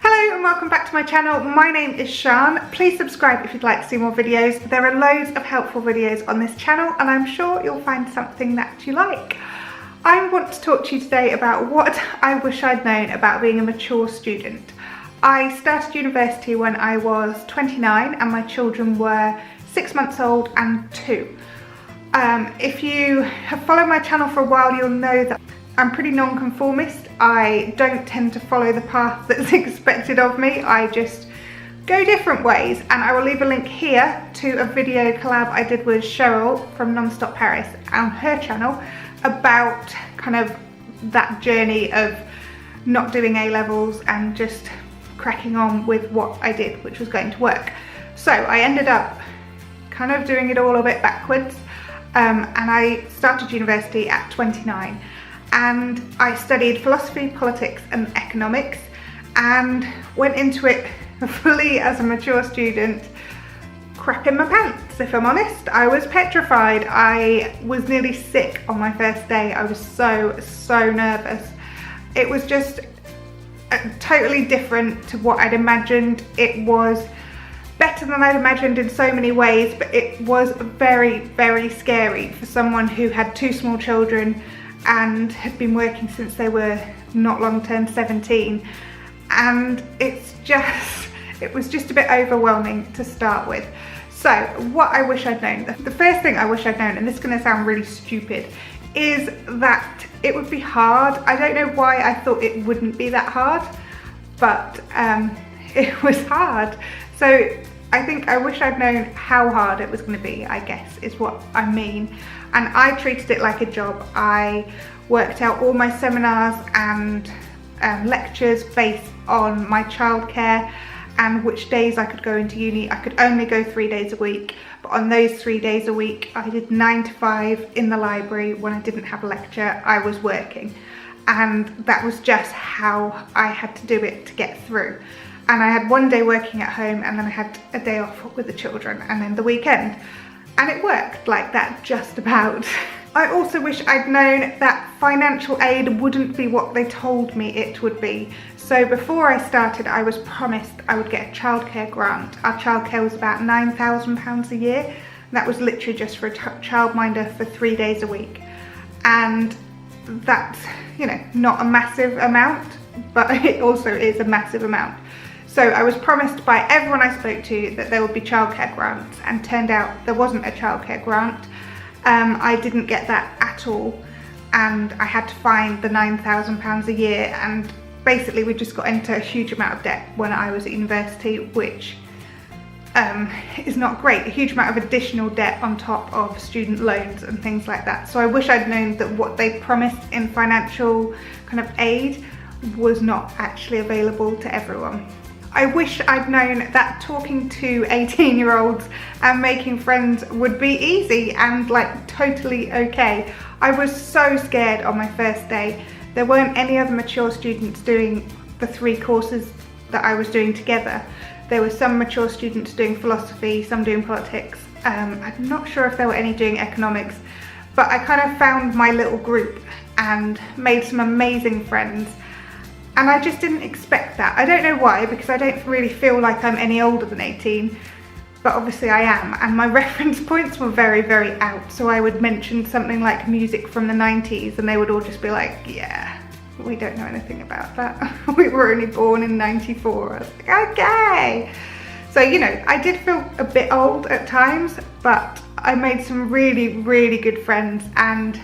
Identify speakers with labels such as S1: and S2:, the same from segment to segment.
S1: Hello and welcome back to my channel. My name is Sian. Please subscribe if you'd like to see more videos. There are loads of helpful videos on this channel and I'm sure you'll find something that you like. I want to talk to you today about what I wish I'd known about being a mature student. I started university when I was 29 and my children were 6 months old and 2. If you have followed my channel for a while, you'll know that I'm pretty non-conformist. I don't tend to follow the path that's expected of me. I just go different ways, and I will leave a link here to a video collab I did with Cheryl from Non-Stop Paris on her channel about kind of that journey of not doing A-levels and just cracking on with what I did, which was going to work. So I ended up kind of doing it all a bit backwards, and I started university at 29. And I studied philosophy, politics and economics and went into it fully as a mature student, crapping my pants, if I'm honest. I was petrified. I was nearly sick on my first day. I was so nervous. It was just totally different to what I'd imagined. It was better than I'd imagined in so many ways, but it was very scary for someone who had 2 small children and had been working since they were not long turned 17, and it was just a bit overwhelming to start with. So what I wish I'd known, the first thing I wish I'd known, and this is going to sound really stupid, is that it would be hard. I don't know why I thought it wouldn't be that hard, but it was hard. So I think I wish I'd known how hard it was going to be, I guess, is what I mean. And I treated it like a job. I worked out all my seminars and lectures based on my childcare and which days I could go into uni. I could only go 3 days a week, but on those 3 days a week, I did 9 to 5 in the library. When I didn't have a lecture, I was working. And that was just how I had to do it to get through. And I had 1 day working at home, and then I had a day off with the children, and then the weekend. And it worked like that, just about. I also wish I'd known that financial aid wouldn't be what they told me it would be. So before I started, I was promised I would get a childcare grant. Our childcare was about £9,000 a year. That was literally just for a childminder for 3 days a week. And that's, you know, not a massive amount, but it also is a massive amount. So I was promised by everyone I spoke to that there would be childcare grants, and turned out there wasn't a childcare grant. I didn't get that at all, and I had to find the £9,000 a year, and basically we just got into a huge amount of debt when I was at university, which is not great. A huge amount of additional debt on top of student loans and things like that. So I wish I'd known that what they promised in financial kind of aid was not actually available to everyone. I wish I'd known that talking to 18-year-olds and making friends would be easy and like totally okay. I was so scared on my first day. There weren't any other mature students doing the 3 courses that I was doing together. There were some mature students doing philosophy, some doing politics. I'm not sure if there were any doing economics, but I kind of found my little group and made some amazing friends. And I just didn't expect that. I don't know why, because I don't really feel like I'm any older than 18, but obviously I am. And my reference points were very out. So I would mention something like music from the 90s and they would all just be like, yeah, we don't know anything about that. We were only born in 94. I was like, okay. So, you know, I did feel a bit old at times, but I made some really good friends, and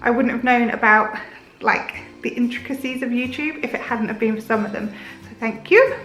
S1: I wouldn't have known about like the intricacies of YouTube if it hadn't have been for some of them. So thank you.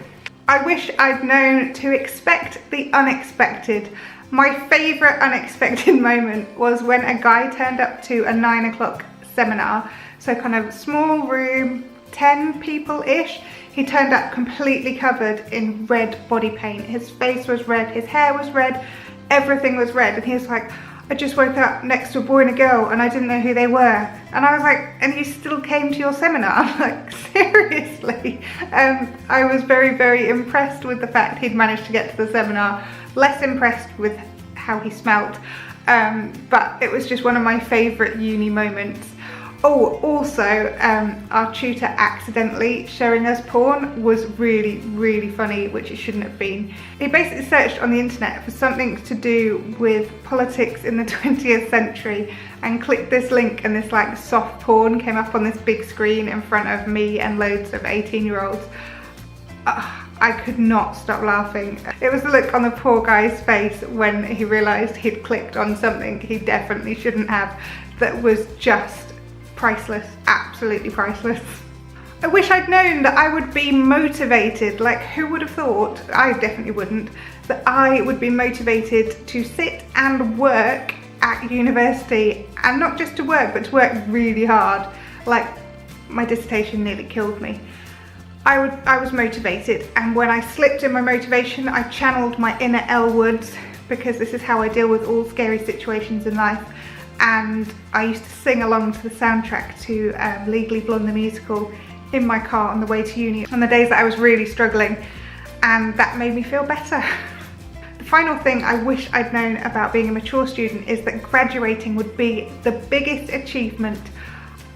S1: I wish I'd known to expect the unexpected. My favourite unexpected moment was when a guy turned up to a 9 o'clock seminar. So kind of small room, 10 people-ish. He turned up completely covered in red body paint. His face was red, his hair was red, everything was red. And he was like, I just woke up next to a boy and a girl and I didn't know who they were. And I was like, and you still came to your seminar? I'm like, seriously? I was very impressed with the fact he'd managed to get to the seminar. Less impressed with how he smelt. But it was just one of my favourite uni moments. Oh, also, our tutor accidentally showing us porn was really, really funny, which it shouldn't have been. He basically searched on the internet for something to do with politics in the 20th century and clicked this link, and this like soft porn came up on this big screen in front of me and loads of 18-year-olds. I could not stop laughing. It was the look on the poor guy's face when he realised he'd clicked on something he definitely shouldn't have, that was just priceless, absolutely priceless. I wish I'd known that I would be motivated. Like, who would have thought, I definitely wouldn't, that I would be motivated to sit and work at university, and not just to work, but to work really hard. Like, my dissertation nearly killed me. I was motivated, and when I slipped in my motivation, I channeled my inner Elle Woods, because this is how I deal with all scary situations in life. And I used to sing along to the soundtrack to Legally Blonde the musical in my car on the way to uni on the days that I was really struggling, and that made me feel better. The final thing I wish I'd known about being a mature student is that graduating would be the biggest achievement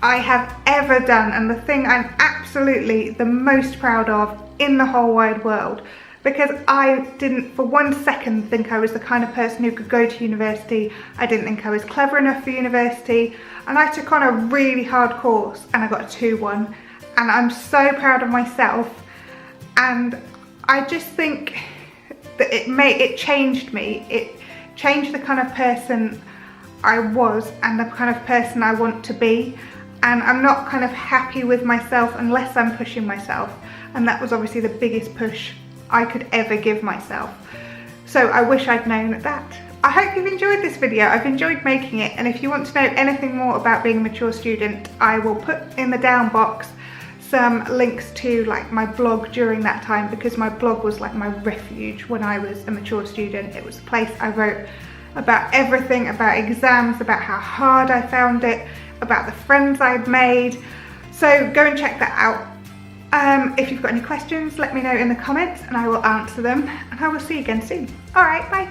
S1: I have ever done, and the thing I'm absolutely the most proud of in the whole wide world. Because I didn't for 1 second think I was the kind of person who could go to university. I didn't think I was clever enough for university. And I took on a really hard course and I got a 2-1. And I'm so proud of myself. And I just think that it changed me. It changed the kind of person I was and the kind of person I want to be. And I'm not kind of happy with myself unless I'm pushing myself. And that was obviously the biggest push I could ever give myself. So I wish I'd known that. I hope you've enjoyed this video. I've enjoyed making it, and if you want to know anything more about being a mature student, I will put in the down box some links to like my blog during that time, because my blog was like my refuge when I was a mature student. It was the place I wrote about everything, about exams, about how hard I found it, about the friends I'd made. So go and check that out. If you've got any questions, let me know in the comments and I will answer them, and I will see you again soon. Alright, bye.